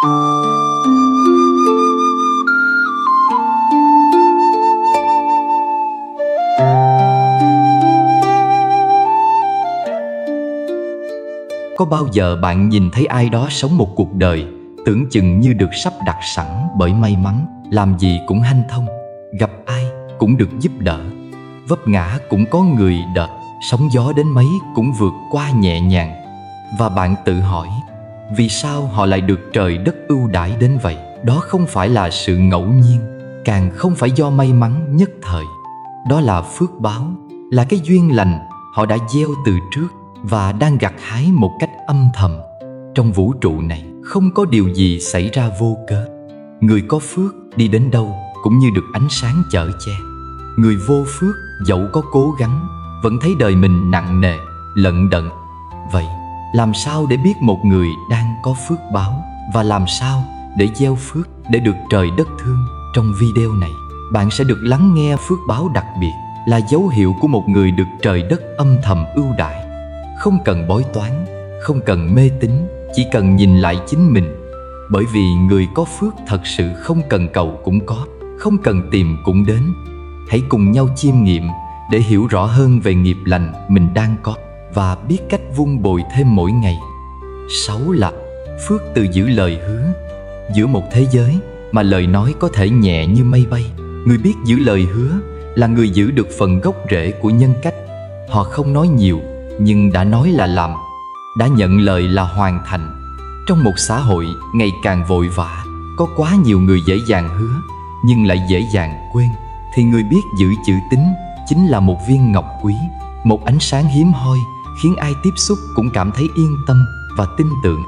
Có bao giờ bạn nhìn thấy ai đó sống một cuộc đời tưởng chừng như được sắp đặt sẵn bởi may mắn, làm gì cũng hanh thông, gặp ai cũng được giúp đỡ, vấp ngã cũng có người đỡ, sóng gió đến mấy cũng vượt qua nhẹ nhàng. Và bạn tự hỏi, vì sao họ lại được trời đất ưu đãi đến vậy? Đó không phải là sự ngẫu nhiên, càng không phải do may mắn nhất thời. Đó là phước báo, là cái duyên lành họ đã gieo từ trước và đang gặt hái một cách âm thầm. Trong vũ trụ này không có điều gì xảy ra vô cớ. Người có phước đi đến đâu cũng như được ánh sáng chở che. Người vô phước dẫu có cố gắng vẫn thấy đời mình nặng nề, lận đận. Vậy làm sao để biết một người đang có phước báo, và làm sao để gieo phước để được trời đất thương? Trong video này bạn sẽ được lắng nghe phước báo đặc biệt, là dấu hiệu của một người được trời đất âm thầm ưu đãi. Không cần bói toán, không cần mê tín, chỉ cần nhìn lại chính mình. Bởi vì người có phước thật sự không cần cầu cũng có, không cần tìm cũng đến. Hãy cùng nhau chiêm nghiệm để hiểu rõ hơn về nghiệp lành mình đang có và biết cách vun bồi thêm mỗi ngày. 6 là phước từ giữ lời hứa. Giữa một thế giới mà lời nói có thể nhẹ như mây bay, người biết giữ lời hứa là người giữ được phần gốc rễ của nhân cách. Họ không nói nhiều nhưng đã nói là làm, đã nhận lời là hoàn thành. Trong một xã hội ngày càng vội vã, có quá nhiều người dễ dàng hứa nhưng lại dễ dàng quên, thì người biết giữ chữ tín chính là một viên ngọc quý, một ánh sáng hiếm hoi, khiến ai tiếp xúc cũng cảm thấy yên tâm và tin tưởng.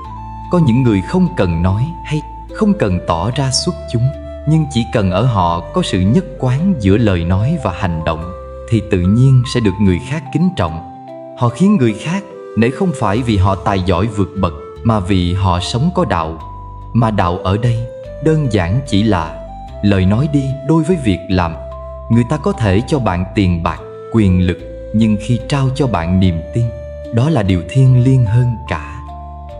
Có những người không cần nói hay không cần tỏ ra xuất chúng, nhưng chỉ cần ở họ có sự nhất quán giữa lời nói và hành động, thì tự nhiên sẽ được người khác kính trọng. Họ khiến người khác nể không phải vì họ tài giỏi vượt bậc, mà vì họ sống có đạo. Mà đạo ở đây đơn giản chỉ là lời nói đi đôi với việc làm. Người ta có thể cho bạn tiền bạc, quyền lực, nhưng khi trao cho bạn niềm tin, đó là điều thiêng liêng hơn cả.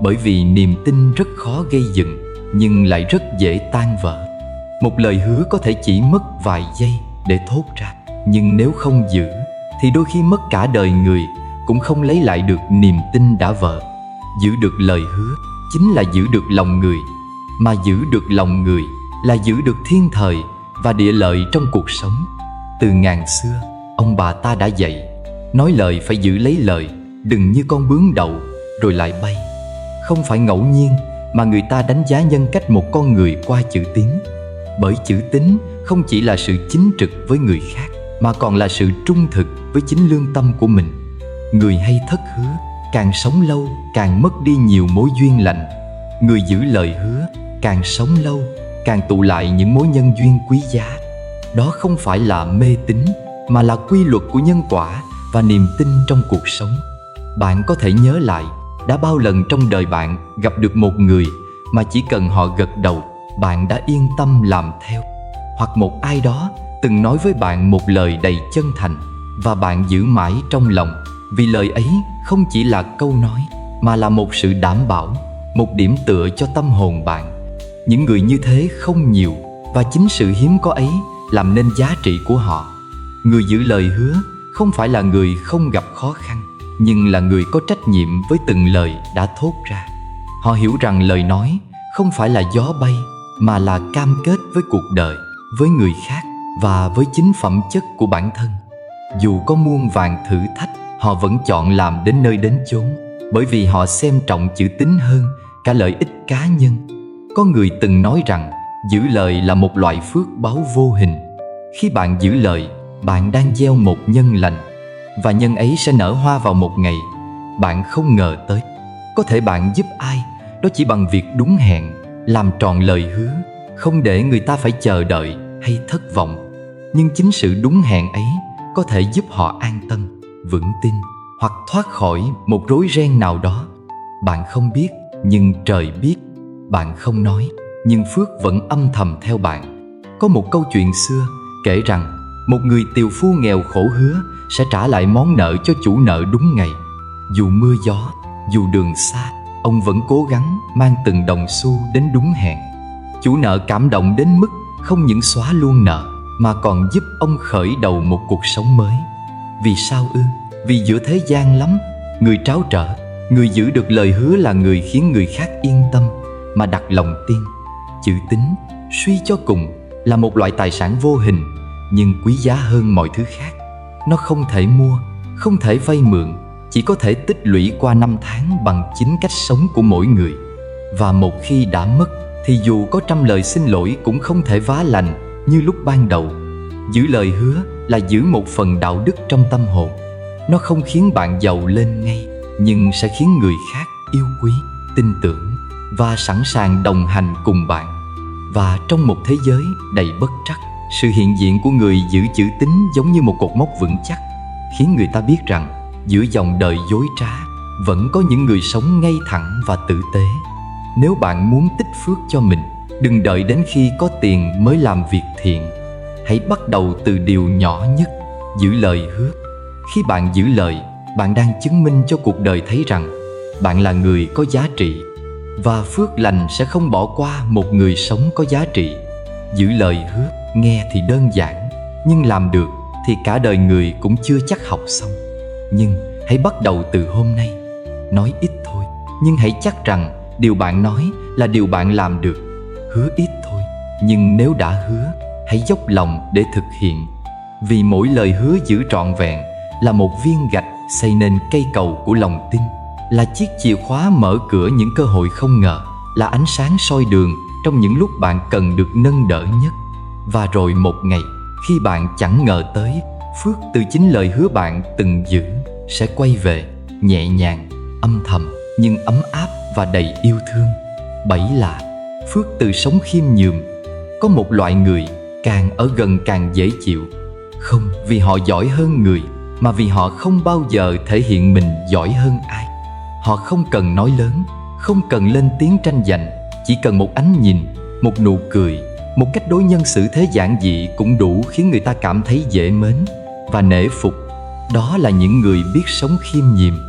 Bởi vì niềm tin rất khó gây dựng, nhưng lại rất dễ tan vỡ. Một lời hứa có thể chỉ mất vài giây để thốt ra, nhưng nếu không giữ thì đôi khi mất cả đời người cũng không lấy lại được niềm tin đã vỡ. Giữ được lời hứa chính là giữ được lòng người, mà giữ được lòng người là giữ được thiên thời và địa lợi trong cuộc sống. Từ ngàn xưa, ông bà ta đã dạy, nói lời phải giữ lấy lời, đừng như con bướm đậu rồi lại bay. Không phải ngẫu nhiên mà người ta đánh giá nhân cách một con người qua chữ tín. Bởi chữ tín không chỉ là sự chính trực với người khác, mà còn là sự trung thực với chính lương tâm của mình. Người hay thất hứa càng sống lâu càng mất đi nhiều mối duyên lành. Người giữ lời hứa càng sống lâu càng tụ lại những mối nhân duyên quý giá. Đó không phải là mê tín, mà là quy luật của nhân quả và niềm tin trong cuộc sống. Bạn có thể nhớ lại đã bao lần trong đời bạn gặp được một người mà chỉ cần họ gật đầu, bạn đã yên tâm làm theo. Hoặc một ai đó từng nói với bạn một lời đầy chân thành, và bạn giữ mãi trong lòng, vì lời ấy không chỉ là câu nói, mà là một sự đảm bảo, một điểm tựa cho tâm hồn bạn. Những người như thế không nhiều, và chính sự hiếm có ấy làm nên giá trị của họ. Người giữ lời hứa không phải là người không gặp khó khăn, nhưng là người có trách nhiệm với từng lời đã thốt ra. Họ hiểu rằng lời nói không phải là gió bay, mà là cam kết với cuộc đời, với người khác và với chính phẩm chất của bản thân. Dù có muôn vàn thử thách, họ vẫn chọn làm đến nơi đến chốn, bởi vì họ xem trọng chữ tín hơn cả lợi ích cá nhân. Có người từng nói rằng giữ lời là một loại phước báo vô hình. Khi bạn giữ lời, bạn đang gieo một nhân lành, và nhân ấy sẽ nở hoa vào một ngày bạn không ngờ tới. Có thể bạn giúp ai đó chỉ bằng việc đúng hẹn, làm tròn lời hứa, không để người ta phải chờ đợi hay thất vọng. Nhưng chính sự đúng hẹn ấy có thể giúp họ an tâm, vững tin, hoặc thoát khỏi một rối ren nào đó. Bạn không biết, nhưng trời biết. Bạn không nói, nhưng phước vẫn âm thầm theo bạn. Có một câu chuyện xưa kể rằng một người tiều phu nghèo khổ hứa sẽ trả lại món nợ cho chủ nợ đúng ngày. Dù mưa gió, dù đường xa, ông vẫn cố gắng mang từng đồng xu đến đúng hẹn. Chủ nợ cảm động đến mức không những xóa luôn nợ mà còn giúp ông khởi đầu một cuộc sống mới. Vì sao ư? Vì giữa thế gian lắm, người tráo trở, người giữ được lời hứa là người khiến người khác yên tâm mà đặt lòng tin. Chữ tín, suy cho cùng, là một loại tài sản vô hình nhưng quý giá hơn mọi thứ khác. Nó không thể mua, không thể vay mượn, chỉ có thể tích lũy qua năm tháng bằng chính cách sống của mỗi người. Và một khi đã mất thì dù có trăm lời xin lỗi cũng không thể vá lành như lúc ban đầu. Giữ lời hứa là giữ một phần đạo đức trong tâm hồn. Nó không khiến bạn giàu lên ngay, nhưng sẽ khiến người khác yêu quý, tin tưởng và sẵn sàng đồng hành cùng bạn. Và trong một thế giới đầy bất trắc, sự hiện diện của người giữ chữ tín giống như một cột mốc vững chắc, khiến người ta biết rằng giữa dòng đời dối trá vẫn có những người sống ngay thẳng và tử tế. Nếu bạn muốn tích phước cho mình, đừng đợi đến khi có tiền mới làm việc thiện. Hãy bắt đầu từ điều nhỏ nhất, giữ lời hứa. Khi bạn giữ lời, bạn đang chứng minh cho cuộc đời thấy rằng bạn là người có giá trị. Và phước lành sẽ không bỏ qua một người sống có giá trị. Giữ lời hứa nghe thì đơn giản, nhưng làm được thì cả đời người cũng chưa chắc học xong. Nhưng hãy bắt đầu từ hôm nay. Nói ít thôi, nhưng hãy chắc rằng điều bạn nói là điều bạn làm được. Hứa ít thôi, nhưng nếu đã hứa, hãy dốc lòng để thực hiện. Vì mỗi lời hứa giữ trọn vẹn là một viên gạch xây nên cây cầu của lòng tin, là chiếc chìa khóa mở cửa những cơ hội không ngờ, là ánh sáng soi đường trong những lúc bạn cần được nâng đỡ nhất. Và rồi một ngày, khi bạn chẳng ngờ tới, phước từ chính lời hứa bạn từng giữ sẽ quay về, nhẹ nhàng, âm thầm nhưng ấm áp và đầy yêu thương. 7 là phước từ sống khiêm nhường. Có một loại người càng ở gần càng dễ chịu, không vì họ giỏi hơn người, mà vì họ không bao giờ thể hiện mình giỏi hơn ai. Họ không cần nói lớn, không cần lên tiếng tranh giành, chỉ cần một ánh nhìn, một nụ cười, một cách đối nhân xử thế giản dị cũng đủ khiến người ta cảm thấy dễ mến và nể phục. Đó là những người biết sống khiêm nhường.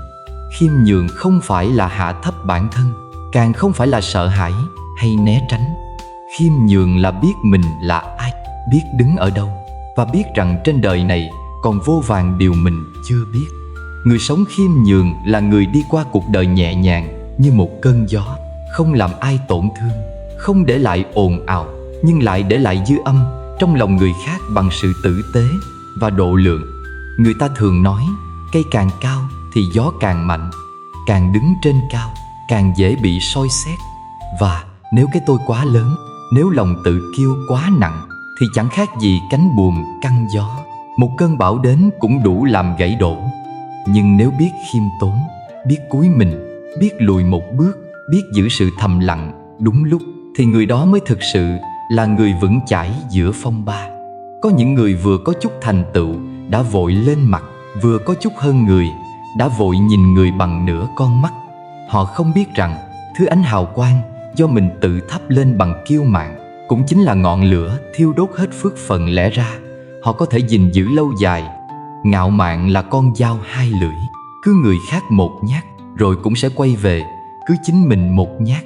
Khiêm nhường không phải là hạ thấp bản thân, càng không phải là sợ hãi hay né tránh. Khiêm nhường là biết mình là ai, biết đứng ở đâu, và biết rằng trên đời này còn vô vàn điều mình chưa biết. Người sống khiêm nhường là người đi qua cuộc đời nhẹ nhàng như một cơn gió, không làm ai tổn thương, không để lại ồn ào, nhưng lại để lại dư âm trong lòng người khác bằng sự tử tế và độ lượng. Người ta thường nói, cây càng cao thì gió càng mạnh, càng đứng trên cao càng dễ bị soi xét. Và nếu cái tôi quá lớn, nếu lòng tự kiêu quá nặng, thì chẳng khác gì cánh buồm căng gió, một cơn bão đến cũng đủ làm gãy đổ. Nhưng nếu biết khiêm tốn, biết cúi mình, biết lùi một bước, biết giữ sự thầm lặng đúng lúc, thì người đó mới thực sự là người vững chãi giữa phong ba. Có những người vừa có chút thành tựu đã vội lên mặt, vừa có chút hơn người đã vội nhìn người bằng nửa con mắt. Họ không biết rằng thứ ánh hào quang do mình tự thắp lên bằng kiêu mạn cũng chính là ngọn lửa thiêu đốt hết phước phần lẽ ra họ có thể gìn giữ lâu dài. Ngạo mạn là con dao hai lưỡi, cứ người khác một nhát rồi cũng sẽ quay về, cứ chính mình một nhát.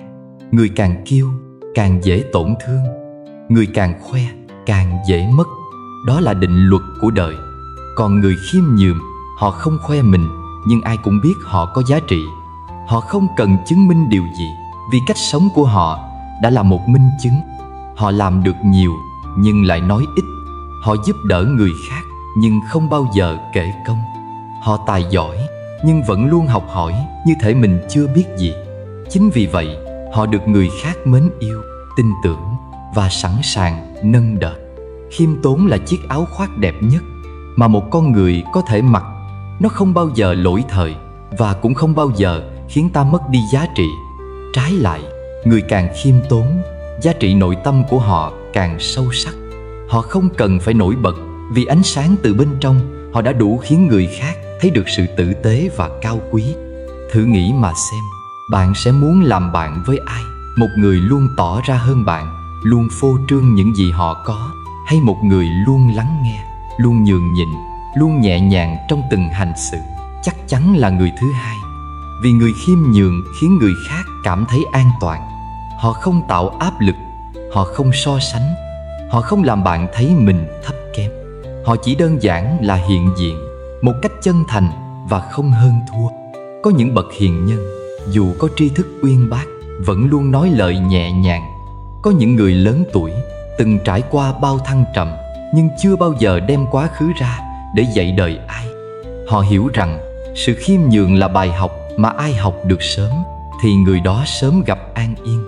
Người càng kiêu càng dễ tổn thương, người càng khoe càng dễ mất. Đó là định luật của đời. Còn người khiêm nhường, họ không khoe mình, nhưng ai cũng biết họ có giá trị. Họ không cần chứng minh điều gì, vì cách sống của họ đã là một minh chứng. Họ làm được nhiều nhưng lại nói ít. Họ giúp đỡ người khác nhưng không bao giờ kể công. Họ tài giỏi nhưng vẫn luôn học hỏi như thể mình chưa biết gì. Chính vì vậy, họ được người khác mến yêu, tin tưởng và sẵn sàng nâng đỡ. Khiêm tốn là chiếc áo khoác đẹp nhất mà một con người có thể mặc. Nó không bao giờ lỗi thời và cũng không bao giờ khiến ta mất đi giá trị. Trái lại, người càng khiêm tốn, giá trị nội tâm của họ càng sâu sắc. Họ không cần phải nổi bật, vì ánh sáng từ bên trong họ đã đủ khiến người khác thấy được sự tử tế và cao quý. Thử nghĩ mà xem, bạn sẽ muốn làm bạn với ai? Một người luôn tỏ ra hơn bạn, luôn phô trương những gì họ có, hay một người luôn lắng nghe, luôn nhường nhịn, luôn nhẹ nhàng trong từng hành xử? Chắc chắn là người thứ hai. Vì người khiêm nhường khiến người khác cảm thấy an toàn. Họ không tạo áp lực, họ không so sánh, họ không làm bạn thấy mình thấp kém. Họ chỉ đơn giản là hiện diện một cách chân thành và không hơn thua. Có những bậc hiền nhân, dù có tri thức uyên bác, vẫn luôn nói lời nhẹ nhàng. Có những người lớn tuổi, từng trải qua bao thăng trầm, nhưng chưa bao giờ đem quá khứ ra để dạy đời ai. Họ hiểu rằng sự khiêm nhường là bài học mà ai học được sớm thì người đó sớm gặp an yên.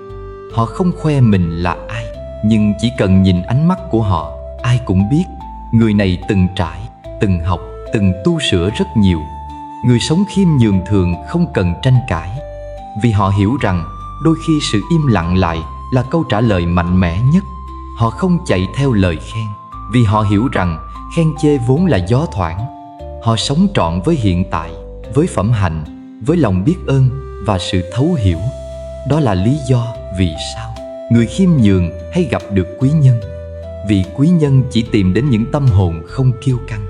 Họ không khoe mình là ai, nhưng chỉ cần nhìn ánh mắt của họ, ai cũng biết người này từng trải, từng học, từng tu sửa rất nhiều. Người sống khiêm nhường thường không cần tranh cãi, vì họ hiểu rằng đôi khi sự im lặng lại là câu trả lời mạnh mẽ nhất. Họ không chạy theo lời khen, vì họ hiểu rằng khen chê vốn là gió thoảng. Họ sống trọn với hiện tại, với phẩm hạnh, với lòng biết ơn và sự thấu hiểu. Đó là lý do vì sao người khiêm nhường hay gặp được quý nhân. Vì quý nhân chỉ tìm đến những tâm hồn không kiêu căng.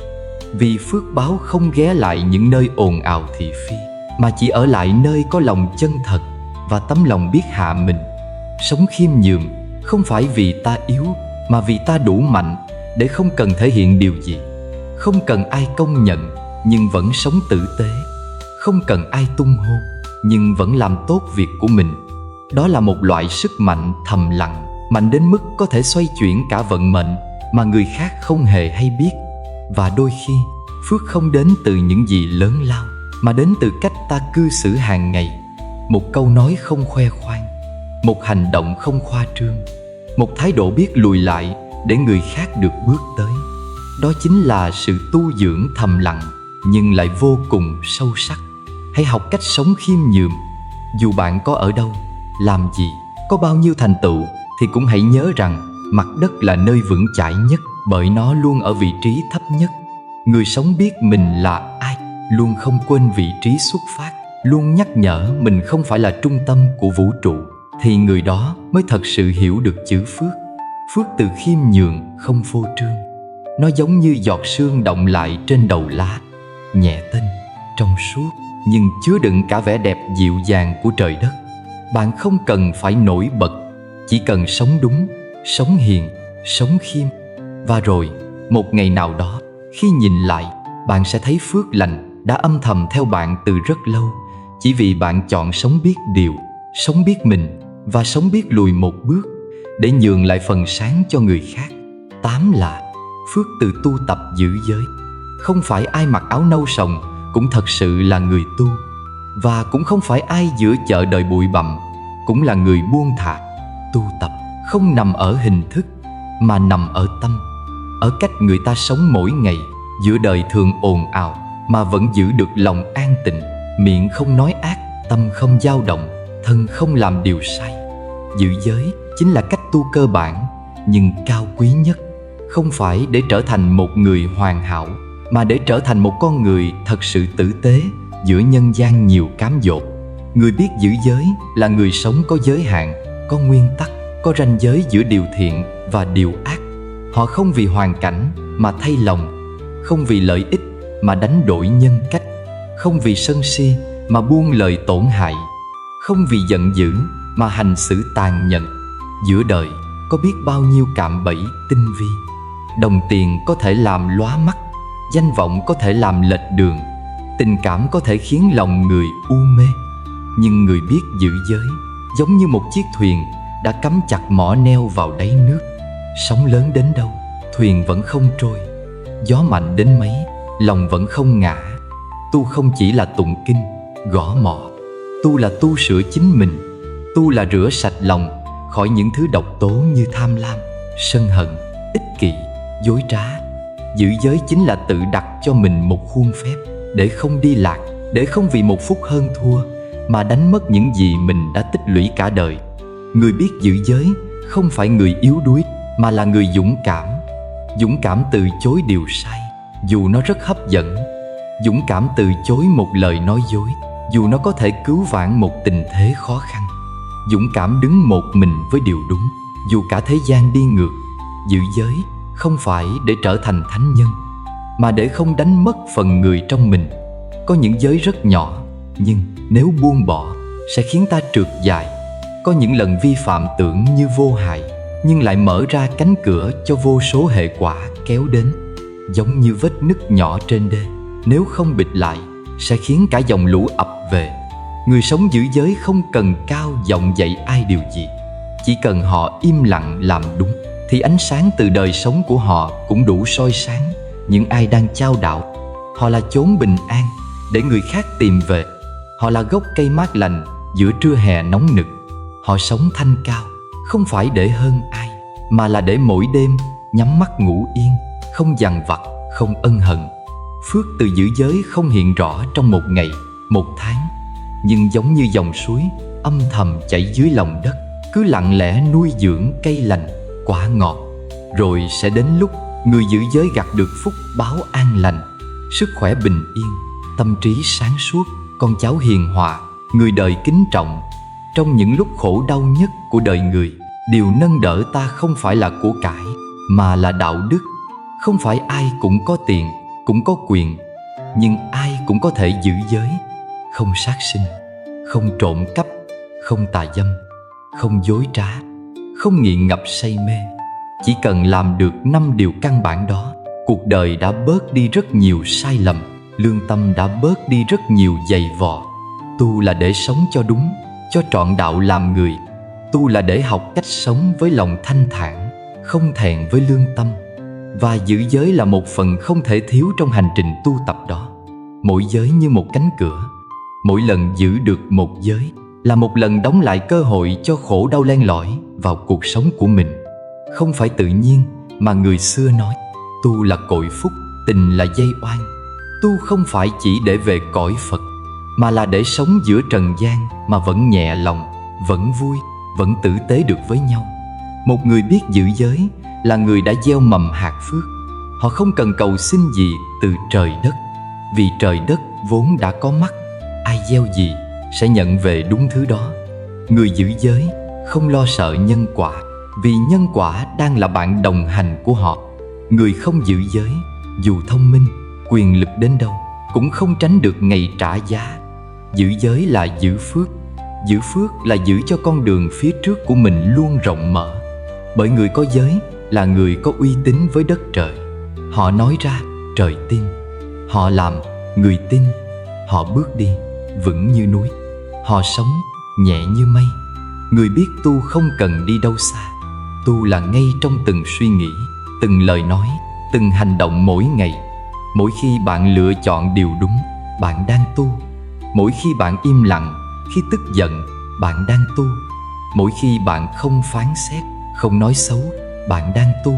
Vì phước báo không ghé lại những nơi ồn ào thị phi, mà chỉ ở lại nơi có lòng chân thật và tấm lòng biết hạ mình. Sống khiêm nhường không phải vì ta yếu, mà vì ta đủ mạnh để không cần thể hiện điều gì. Không cần ai công nhận nhưng vẫn sống tử tế. Không cần ai tung hô nhưng vẫn làm tốt việc của mình. Đó là một loại sức mạnh thầm lặng, mạnh đến mức có thể xoay chuyển cả vận mệnh mà người khác không hề hay biết. Và đôi khi phước không đến từ những gì lớn lao, mà đến từ cách ta cư xử hàng ngày. Một câu nói không khoe khoang, một hành động không khoa trương, một thái độ biết lùi lại để người khác được bước tới. Đó chính là sự tu dưỡng thầm lặng nhưng lại vô cùng sâu sắc. Hãy học cách sống khiêm nhường. Dù bạn có ở đâu, làm gì, có bao nhiêu thành tựu, thì cũng hãy nhớ rằng mặt đất là nơi vững chãi nhất, bởi nó luôn ở vị trí thấp nhất. Người sống biết mình là ai, luôn không quên vị trí xuất phát, luôn nhắc nhở mình không phải là trung tâm của vũ trụ, thì người đó mới thật sự hiểu được chữ phước. Phước từ khiêm nhường không phô trương. Nó giống như giọt sương động lại trên đầu lá, nhẹ tênh, trong suốt, nhưng chứa đựng cả vẻ đẹp dịu dàng của trời đất. Bạn không cần phải nổi bật, chỉ cần sống đúng, sống hiền, sống khiêm. Và rồi, một ngày nào đó, khi nhìn lại, bạn sẽ thấy phước lành đã âm thầm theo bạn từ rất lâu, chỉ vì bạn chọn sống biết điều, sống biết mình và sống biết lùi một bước để nhường lại phần sáng cho người khác. 8 là phước từ tu tập giữ giới. Không phải ai mặc áo nâu sòng cũng thật sự là người tu, và cũng không phải ai giữa chợ đời bụi bặm cũng là người buông thả. Tu tập không nằm ở hình thức, mà nằm ở tâm, ở cách người ta sống mỗi ngày giữa đời thường ồn ào mà vẫn giữ được lòng an tịnh, miệng không nói ác, tâm không dao động, thân không làm điều sai. Giữ giới chính là cách tu cơ bản nhưng cao quý nhất, không phải để trở thành một người hoàn hảo, mà để trở thành một con người thật sự tử tế giữa nhân gian nhiều cám dỗ. Người biết giữ giới là người sống có giới hạn, có nguyên tắc, có ranh giới giữa điều thiện và điều ác. Họ không vì hoàn cảnh mà thay lòng, không vì lợi ích mà đánh đổi nhân cách, không vì sân si mà buông lời tổn hại, không vì giận dữ mà hành xử tàn nhẫn. Giữa đời có biết bao nhiêu cạm bẫy tinh vi. Đồng tiền có thể làm lóa mắt, danh vọng có thể làm lệch đường, tình cảm có thể khiến lòng người u mê. Nhưng người biết giữ giới giống như một chiếc thuyền đã cắm chặt mỏ neo vào đáy nước. Sóng lớn đến đâu, thuyền vẫn không trôi. Gió mạnh đến mấy, lòng vẫn không ngã. Tu không chỉ là tụng kinh, gõ mõ. Tu là tu sửa chính mình. Tu là rửa sạch lòng khỏi những thứ độc tố như tham lam, sân hận, ích kỷ, dối trá. Giữ giới chính là tự đặt cho mình một khuôn phép để không đi lạc, để không vì một phút hơn thua mà đánh mất những gì mình đã tích lũy cả đời. Người biết giữ giới không phải người yếu đuối, mà là người dũng cảm. Dũng cảm từ chối điều sai, dù nó rất hấp dẫn. Dũng cảm từ chối một lời nói dối, dù nó có thể cứu vãn một tình thế khó khăn. Dũng cảm đứng một mình với điều đúng, dù cả thế gian đi ngược. Giữ giới không phải để trở thành thánh nhân, mà để không đánh mất phần người trong mình. Có những giới rất nhỏ, Nhưng nếu buông bỏ sẽ khiến ta trượt dài. Có những lần vi phạm tưởng như vô hại, nhưng lại mở ra cánh cửa cho vô số hệ quả kéo đến. Giống như vết nứt nhỏ trên đê, nếu không bịt lại sẽ khiến cả dòng lũ ập về. Người sống giữ giới không cần cao giọng dạy ai điều gì. Chỉ cần họ im lặng làm đúng, thì ánh sáng từ đời sống của họ cũng đủ soi sáng những ai đang chao đảo. Họ là chốn bình an để người khác tìm về. Họ là gốc cây mát lành giữa trưa hè nóng nực. Họ sống thanh cao, không phải để hơn ai, mà là để mỗi đêm nhắm mắt ngủ yên, không dằn vặt, không ân hận. Phước từ giữ giới không hiện rõ trong một ngày, một tháng, nhưng giống như dòng suối âm thầm chảy dưới lòng đất, cứ lặng lẽ nuôi dưỡng cây lành, quả ngọt. Rồi sẽ đến lúc người giữ giới gặt được phúc báo an lành, sức khỏe bình yên, tâm trí sáng suốt, con cháu hiền hòa, người đời kính trọng. Trong những lúc khổ đau nhất của đời người, điều nâng đỡ ta không phải là của cải, mà là đạo đức. Không phải ai cũng có tiền, cũng có quyền, nhưng ai cũng có thể giữ giới. Không sát sinh, không trộm cắp, không tà dâm, không dối trá, không nghiện ngập say mê. Chỉ cần làm được 5 điều căn bản đó, cuộc đời đã bớt đi rất nhiều sai lầm, lương tâm đã bớt đi rất nhiều dày vò. Tu là để sống cho đúng, cho trọn đạo làm người. Tu là để học cách sống với lòng thanh thản, không thẹn với lương tâm. Và giữ giới là một phần không thể thiếu trong hành trình tu tập đó. Mỗi giới như một cánh cửa, mỗi lần giữ được một giới là một lần đóng lại cơ hội cho khổ đau len lỏi vào cuộc sống của mình. Không phải tự nhiên mà người xưa nói tu là cội phúc, tình là dây oan. Tu không phải chỉ để về cõi Phật, mà là để sống giữa trần gian mà vẫn nhẹ lòng, vẫn vui, vẫn tử tế được với nhau. Một người biết giữ giới là người đã gieo mầm hạt phước. Họ không cần cầu xin gì từ trời đất, vì trời đất vốn đã có mắt. Ai gieo gì sẽ nhận về đúng thứ đó. Người giữ giới không lo sợ nhân quả, vì nhân quả đang là bạn đồng hành của họ. Người không giữ giới, dù thông minh, quyền lực đến đâu, cũng không tránh được ngày trả giá. Giữ giới là giữ phước. Giữ phước là giữ cho con đường phía trước của mình luôn rộng mở. Bởi người có giới là người có uy tín với đất trời. Họ nói ra, trời tin. Họ làm, người tin. Họ bước đi, vững như núi. Họ sống, nhẹ như mây. Người biết tu không cần đi đâu xa. Tu là ngay trong từng suy nghĩ, từng lời nói, từng hành động mỗi ngày. Mỗi khi bạn lựa chọn điều đúng, bạn đang tu. Mỗi khi bạn im lặng, khi tức giận, bạn đang tu. Mỗi khi bạn không phán xét, không nói xấu, bạn đang tu.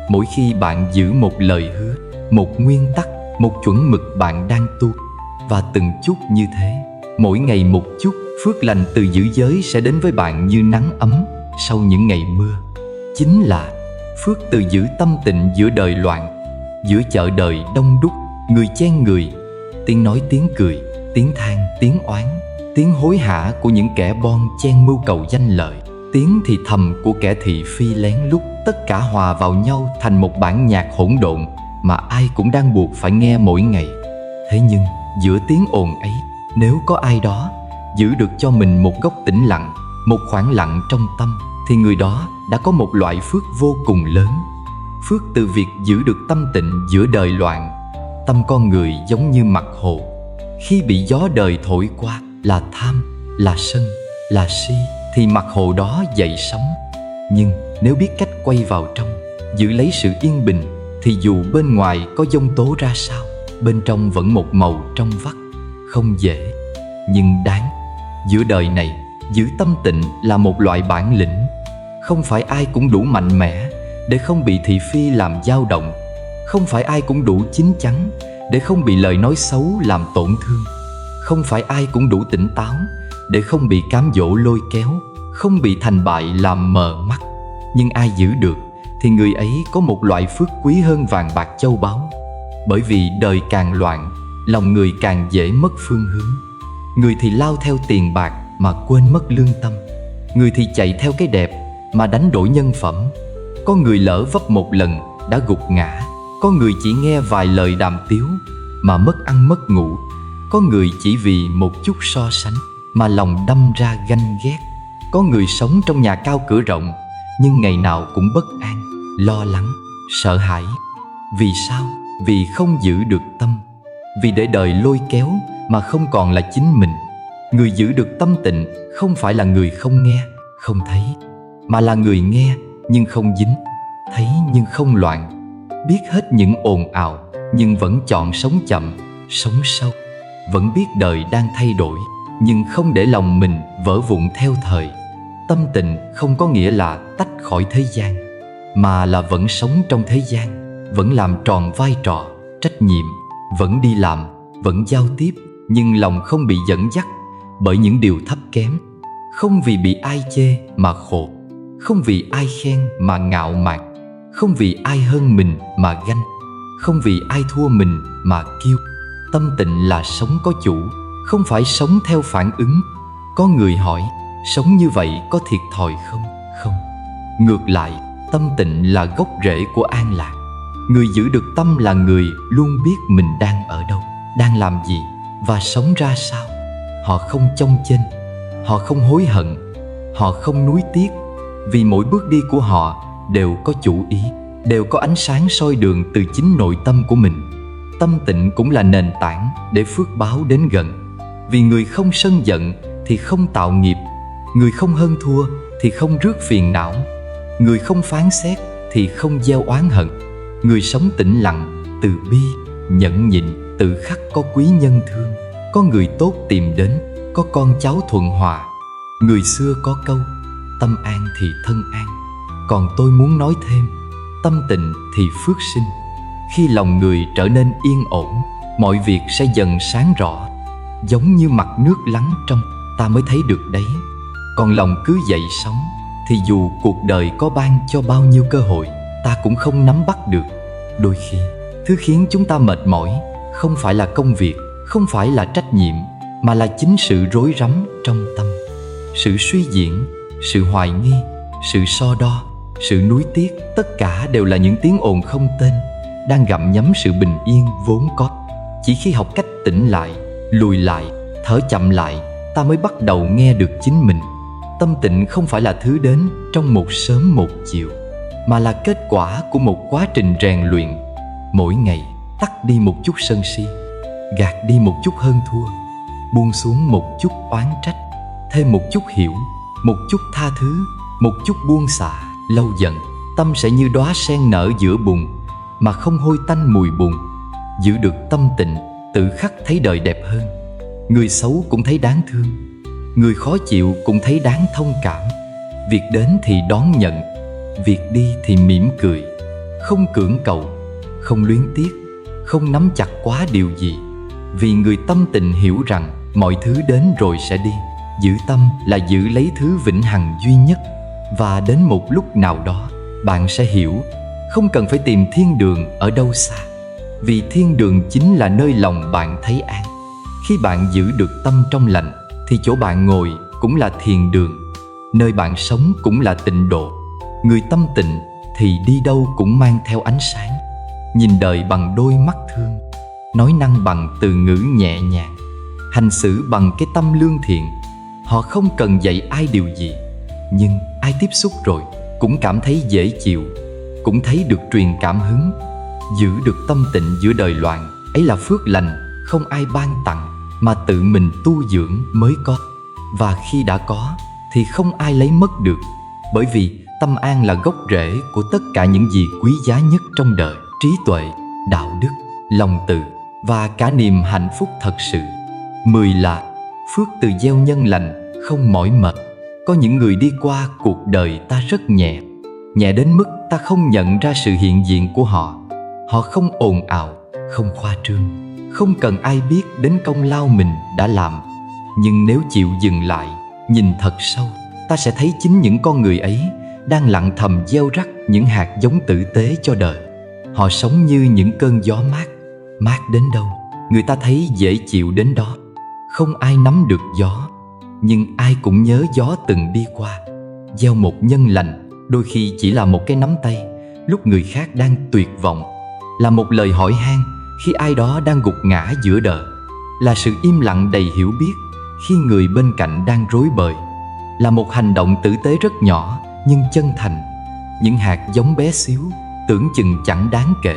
Mỗi khi bạn giữ một lời hứa, một nguyên tắc, một chuẩn mực, bạn đang tu. Và từng chút như thế, mỗi ngày một chút, phước lành từ giữ giới sẽ đến với bạn như nắng ấm sau những ngày mưa. Chính là phước từ giữ tâm tịnh giữa đời loạn, giữa chợ đời đông đúc, người chen người, tiếng nói tiếng cười, tiếng than tiếng oán, tiếng hối hả của những kẻ bon chen mưu cầu danh lợi, tiếng thì thầm của kẻ thị phi lén lút, tất cả hòa vào nhau thành một bản nhạc hỗn độn mà ai cũng đang buộc phải nghe mỗi ngày. Thế nhưng giữa tiếng ồn ấy, nếu có ai đó giữ được cho mình một góc tĩnh lặng, một khoảng lặng trong tâm, thì người đó đã có một loại phước vô cùng lớn. Phước từ việc giữ được tâm tịnh giữa đời loạn. Tâm con người giống như mặt hồ, khi bị gió đời thổi qua là tham, là sân, là si, thì mặt hồ đó dậy sóng. Nhưng nếu biết cách quay vào trong, giữ lấy sự yên bình, thì dù bên ngoài có giông tố ra sao, bên trong vẫn một màu trong vắt. Không dễ, nhưng đáng. Giữa đời này, giữ tâm tịnh là một loại bản lĩnh. Không phải ai cũng đủ mạnh mẽ để không bị thị phi làm dao động. Không phải ai cũng đủ chín chắn để không bị lời nói xấu làm tổn thương. Không phải ai cũng đủ tỉnh táo để không bị cám dỗ lôi kéo, không bị thành bại làm mờ mắt. Nhưng ai giữ được thì người ấy có một loại phước quý hơn vàng bạc châu báu. Bởi vì đời càng loạn, lòng người càng dễ mất phương hướng. Người thì lao theo tiền bạc mà quên mất lương tâm. Người thì chạy theo cái đẹp mà đánh đổi nhân phẩm. Có người lỡ vấp một lần đã gục ngã. Có người chỉ nghe vài lời đàm tiếu mà mất ăn mất ngủ. Có người chỉ vì một chút so sánh mà lòng đâm ra ganh ghét. Có người sống trong nhà cao cửa rộng nhưng ngày nào cũng bất an, lo lắng, sợ hãi. Vì sao? Vì không giữ được tâm. Vì để đời lôi kéo mà không còn là chính mình. Người giữ được tâm tịnh không phải là người không nghe, không thấy, mà là người nghe nhưng không dính, thấy nhưng không loạn, biết hết những ồn ào nhưng vẫn chọn sống chậm, sống sâu. Vẫn biết đời đang thay đổi nhưng không để lòng mình vỡ vụn theo thời. Tâm tịnh không có nghĩa là tách khỏi thế gian, mà là vẫn sống trong thế gian, vẫn làm tròn vai trò, trách nhiệm, vẫn đi làm, vẫn giao tiếp, nhưng lòng không bị dẫn dắt bởi những điều thấp kém. Không vì bị ai chê mà khổ, không vì ai khen mà ngạo mạn, không vì ai hơn mình mà ganh, không vì ai thua mình mà kiêu. Tâm tịnh là sống có chủ, không phải sống theo phản ứng. Có người hỏi, sống như vậy có thiệt thòi không? Không. Ngược lại, tâm tịnh là gốc rễ của an lạc. Người giữ được tâm là người luôn biết mình đang ở đâu, đang làm gì và sống ra sao. Họ không chông chênh, họ không hối hận, họ không nuối tiếc, vì mỗi bước đi của họ đều có chủ ý, đều có ánh sáng soi đường từ chính nội tâm của mình. Tâm tịnh cũng là nền tảng để phước báo đến gần. Vì người không sân giận thì không tạo nghiệp, người không hơn thua thì không rước phiền não, người không phán xét thì không gieo oán hận. Người sống tĩnh lặng, từ bi, nhẫn nhịn, tự khắc có quý nhân thương, có người tốt tìm đến, có con cháu thuận hòa. Người xưa có câu, tâm an thì thân an. Còn tôi muốn nói thêm, tâm tịnh thì phước sinh. Khi lòng người trở nên yên ổn, mọi việc sẽ dần sáng rõ. Giống như mặt nước lắng trong, ta mới thấy được đấy. Còn lòng cứ dậy sóng, thì dù cuộc đời có ban cho bao nhiêu cơ hội, ta cũng không nắm bắt được. Đôi khi, thứ khiến chúng ta mệt mỏi không phải là công việc, không phải là trách nhiệm, mà là chính sự rối rắm trong tâm. Sự suy diễn, sự hoài nghi, sự so đo, sự nuối tiếc, tất cả đều là những tiếng ồn không tên đang gặm nhấm sự bình yên vốn có. Chỉ khi học cách tĩnh lại, lùi lại, thở chậm lại, ta mới bắt đầu nghe được chính mình. Tâm tịnh không phải là thứ đến trong một sớm một chiều, mà là kết quả của một quá trình rèn luyện. Mỗi ngày tắt đi một chút sân si, gạt đi một chút hơn thua, buông xuống một chút oán trách, thêm một chút hiểu, một chút tha thứ, một chút buông xả. Lâu dần, tâm sẽ như đóa sen nở giữa bùn, mà không hôi tanh mùi bùn. Giữ được tâm tịnh, tự khắc thấy đời đẹp hơn. Người xấu cũng thấy đáng thương, người khó chịu cũng thấy đáng thông cảm. Việc đến thì đón nhận, việc đi thì mỉm cười. Không cưỡng cầu, không luyến tiếc, không nắm chặt quá điều gì. Vì người tâm tịnh hiểu rằng mọi thứ đến rồi sẽ đi. Giữ tâm là giữ lấy thứ vĩnh hằng duy nhất. Và đến một lúc nào đó, bạn sẽ hiểu, không cần phải tìm thiên đường ở đâu xa. Vì thiên đường chính là nơi lòng bạn thấy an. Khi bạn giữ được tâm trong lành, thì chỗ bạn ngồi cũng là thiền đường, nơi bạn sống cũng là tịnh độ. Người tâm tịnh thì đi đâu cũng mang theo ánh sáng, nhìn đời bằng đôi mắt thương, nói năng bằng từ ngữ nhẹ nhàng, hành xử bằng cái tâm lương thiện. Họ không cần dạy ai điều gì, nhưng ai tiếp xúc rồi cũng cảm thấy dễ chịu, cũng thấy được truyền cảm hứng. Giữ được tâm tịnh giữa đời loạn ấy là phước lành không ai ban tặng, mà tự mình tu dưỡng mới có. Và khi đã có thì không ai lấy mất được, bởi vì tâm an là gốc rễ của tất cả những gì quý giá nhất trong đời. Trí tuệ, đạo đức, lòng từ và cả niềm hạnh phúc thật sự. 10 là phước từ gieo nhân lành, không mỏi mệt. Có những người đi qua cuộc đời ta rất nhẹ, nhẹ đến mức ta không nhận ra sự hiện diện của họ. Họ không ồn ào, không khoa trương, không cần ai biết đến công lao mình đã làm. Nhưng nếu chịu dừng lại, nhìn thật sâu, ta sẽ thấy chính những con người ấy đang lặng thầm gieo rắc những hạt giống tử tế cho đời. Họ sống như những cơn gió mát, mát đến đâu, người ta thấy dễ chịu đến đó. Không ai nắm được gió, nhưng ai cũng nhớ gió từng đi qua. Gieo một nhân lành đôi khi chỉ là một cái nắm tay lúc người khác đang tuyệt vọng, là một lời hỏi han khi ai đó đang gục ngã giữa đời. là sự im lặng đầy hiểu biết khi người bên cạnh đang rối bời, là một hành động tử tế rất nhỏ nhưng chân thành. Những hạt giống bé xíu tưởng chừng chẳng đáng kể,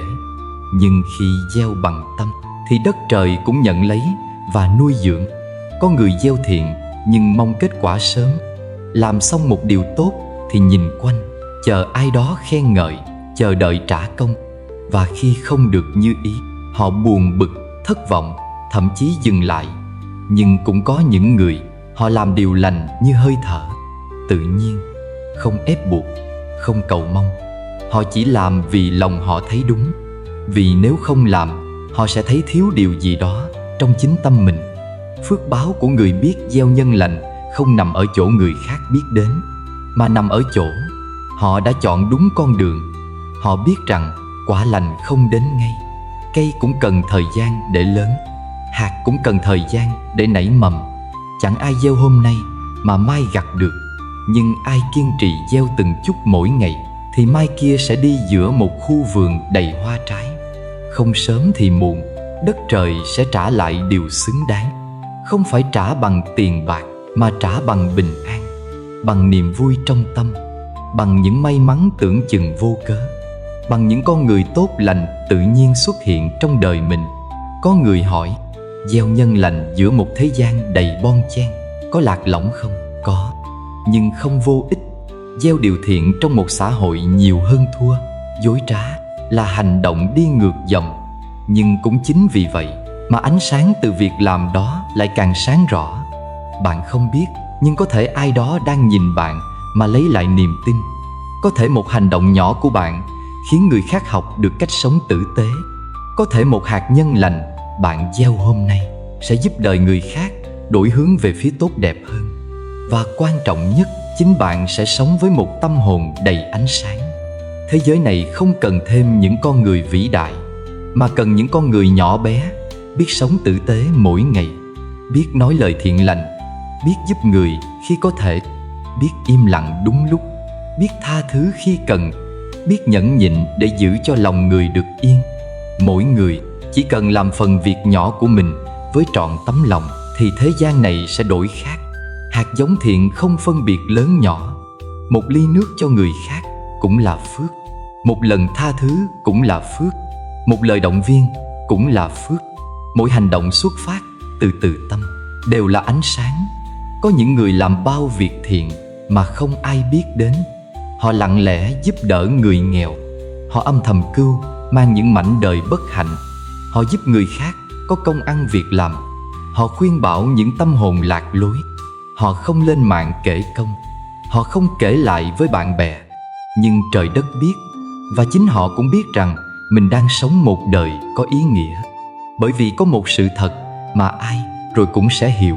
nhưng khi gieo bằng tâm thì đất trời cũng nhận lấy và nuôi dưỡng. Có người gieo thiện nhưng mong kết quả sớm, làm xong một điều tốt thì nhìn quanh, chờ ai đó khen ngợi, chờ đợi trả công. Và khi không được như ý, họ buồn bực, thất vọng, thậm chí dừng lại. Nhưng cũng có những người, họ làm điều lành như hơi thở, tự nhiên, không ép buộc, không cầu mong. Họ chỉ làm vì lòng họ thấy đúng. Vì nếu không làm, họ sẽ thấy thiếu điều gì đó trong chính tâm mình. Phước báo của người biết gieo nhân lành không nằm ở chỗ người khác biết đến, mà nằm ở chỗ họ đã chọn đúng con đường. Họ biết rằng quả lành không đến ngay. Cây cũng cần thời gian để lớn, hạt cũng cần thời gian để nảy mầm. Chẳng ai gieo hôm nay mà mai gặt được, nhưng ai kiên trì gieo từng chút mỗi ngày thì mai kia sẽ đi giữa một khu vườn đầy hoa trái. Không sớm thì muộn, đất trời sẽ trả lại điều xứng đáng. Không phải trả bằng tiền bạc, mà trả bằng bình an, bằng niềm vui trong tâm, bằng những may mắn tưởng chừng vô cớ, bằng những con người tốt lành tự nhiên xuất hiện trong đời mình. Có người hỏi, gieo nhân lành giữa một thế gian đầy bon chen có lạc lõng không? Có, nhưng không vô ích. Gieo điều thiện trong một xã hội nhiều hơn thua, dối trá là hành động đi ngược dòng. Nhưng cũng chính vì vậy mà ánh sáng từ việc làm đó lại càng sáng rõ. Bạn không biết, nhưng có thể ai đó đang nhìn bạn mà lấy lại niềm tin. Có thể một hành động nhỏ của bạn khiến người khác học được cách sống tử tế. Có thể một hạt nhân lành bạn gieo hôm nay sẽ giúp đời người khác đổi hướng về phía tốt đẹp hơn. Và quan trọng nhất, chính bạn sẽ sống với một tâm hồn đầy ánh sáng. Thế giới này không cần thêm những con người vĩ đại, mà cần những con người nhỏ bé, biết sống tử tế mỗi ngày, biết nói lời thiện lành, biết giúp người khi có thể, biết im lặng đúng lúc, biết tha thứ khi cần, biết nhẫn nhịn để giữ cho lòng người được yên. Mỗi người chỉ cần làm phần việc nhỏ của mình với trọn tấm lòng thì thế gian này sẽ đổi khác. Hạt giống thiện không phân biệt lớn nhỏ. Một ly nước cho người khác cũng là phước. Một lần tha thứ cũng là phước. Một lời động viên cũng là phước. Mỗi hành động xuất phát từ tâm đều là ánh sáng. Có những người làm bao việc thiện mà không ai biết đến. Họ lặng lẽ giúp đỡ người nghèo. Họ âm thầm cưu mang những mảnh đời bất hạnh. Họ giúp người khác có công ăn việc làm. Họ khuyên bảo những tâm hồn lạc lối. Họ không lên mạng kể công. Họ không kể lại với bạn bè. Nhưng trời đất biết, và chính họ cũng biết rằng mình đang sống một đời có ý nghĩa. Bởi vì có một sự thật mà ai rồi cũng sẽ hiểu.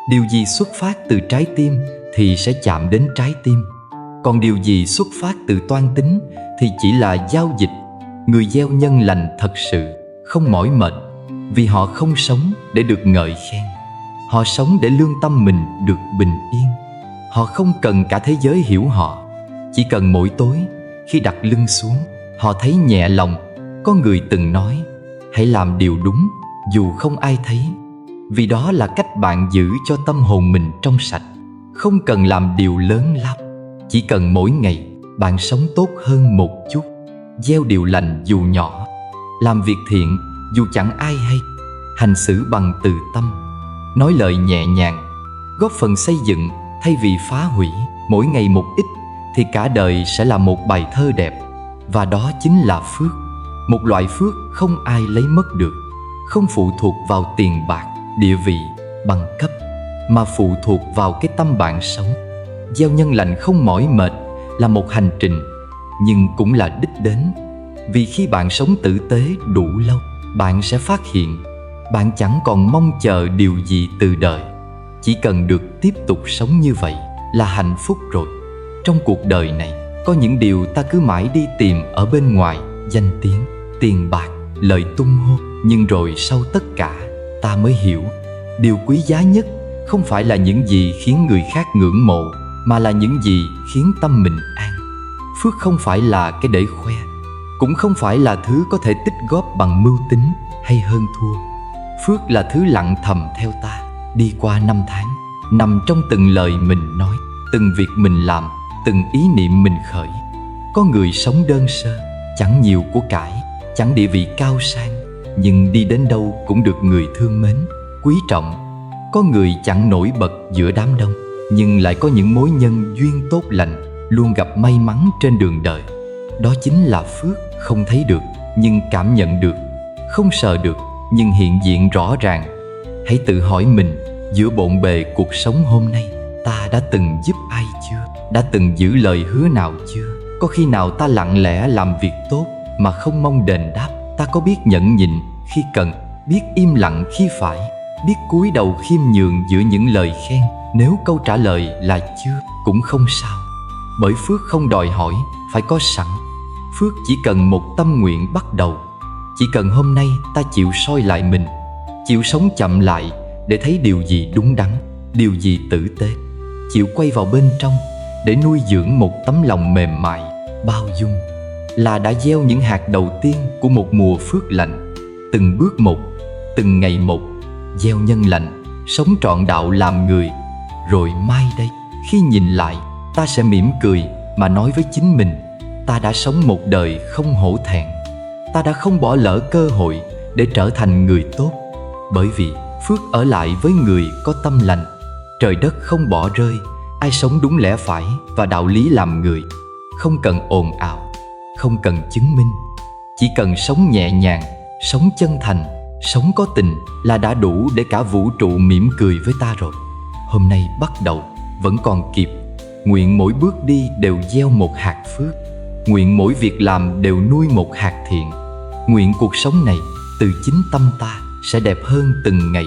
Điều gì xuất phát từ trái tim thì sẽ chạm đến trái tim. Còn điều gì xuất phát từ toan tính thì chỉ là giao dịch. Người gieo nhân lành thật sự không mỏi mệt, vì họ không sống để được ngợi khen. Họ sống để lương tâm mình được bình yên. Họ không cần cả thế giới hiểu họ. Chỉ cần mỗi tối khi đặt lưng xuống, họ thấy nhẹ lòng. Có người từng nói, hãy làm điều đúng dù không ai thấy, vì đó là cách bạn giữ cho tâm hồn mình trong sạch. Không cần làm điều lớn lao, chỉ cần mỗi ngày bạn sống tốt hơn một chút. Gieo điều lành dù nhỏ, làm việc thiện dù chẳng ai hay, hành xử bằng từ tâm, nói lời nhẹ nhàng, góp phần xây dựng thay vì phá hủy. Mỗi ngày một ít thì cả đời sẽ là một bài thơ đẹp. Và đó chính là phước. Một loại phước không ai lấy mất được, không phụ thuộc vào tiền bạc, địa vị, bằng cấp, mà phụ thuộc vào cái tâm bạn sống. Gieo nhân lành không mỏi mệt là một hành trình, nhưng cũng là đích đến. Vì khi bạn sống tử tế đủ lâu, bạn sẽ phát hiện bạn chẳng còn mong chờ điều gì từ đời. Chỉ cần được tiếp tục sống như vậy là hạnh phúc rồi. Trong cuộc đời này, có những điều ta cứ mãi đi tìm ở bên ngoài: danh tiếng, tiền bạc, lời tung hô. Nhưng rồi sau tất cả, ta mới hiểu điều quý giá nhất không phải là những gì khiến người khác ngưỡng mộ, mà là những gì khiến tâm mình an. Phước không phải là cái để khoe, cũng không phải là thứ có thể tích góp bằng mưu tính hay hơn thua. Phước là thứ lặng thầm theo ta, đi qua năm tháng, nằm trong từng lời mình nói, từng việc mình làm, từng ý niệm mình khởi. Có người sống đơn sơ, chẳng nhiều của cải, chẳng địa vị cao sang, nhưng đi đến đâu cũng được người thương mến, quý trọng. Có người chẳng nổi bật giữa đám đông, nhưng lại có những mối nhân duyên tốt lành, luôn gặp may mắn trên đường đời. Đó chính là phước, không thấy được nhưng cảm nhận được, không sờ được nhưng hiện diện rõ ràng. Hãy tự hỏi mình, giữa bộn bề cuộc sống hôm nay, ta đã từng giúp ai chưa? Đã từng giữ lời hứa nào chưa? Có khi nào ta lặng lẽ làm việc tốt mà không mong đền đáp? Ta có biết nhẫn nhịn khi cần, biết im lặng khi phải, biết cúi đầu khiêm nhường giữa những lời khen? Nếu câu trả lời là chưa, cũng không sao, bởi phước không đòi hỏi phải có sẵn. Phước chỉ cần một tâm nguyện bắt đầu. Chỉ cần hôm nay ta chịu soi lại mình, chịu sống chậm lại để thấy điều gì đúng đắn, điều gì tử tế, chịu quay vào bên trong để nuôi dưỡng một tấm lòng mềm mại, bao dung, là đã gieo những hạt đầu tiên của một mùa phước lành. Từng bước một, từng ngày một, gieo nhân lành, sống trọn đạo làm người. Rồi mai đây, khi nhìn lại, ta sẽ mỉm cười mà nói với chính mình, ta đã sống một đời không hổ thẹn. Ta đã không bỏ lỡ cơ hội để trở thành người tốt. Bởi vì phước ở lại với người có tâm lành. Trời đất không bỏ rơi ai sống đúng lẽ phải và đạo lý làm người. Không cần ồn ào, không cần chứng minh, chỉ cần sống nhẹ nhàng, sống chân thành, sống có tình là đã đủ để cả vũ trụ mỉm cười với ta rồi. Hôm nay bắt đầu vẫn còn kịp. Nguyện mỗi bước đi đều gieo một hạt phước. Nguyện mỗi việc làm đều nuôi một hạt thiện. Nguyện cuộc sống này từ chính tâm ta sẽ đẹp hơn từng ngày.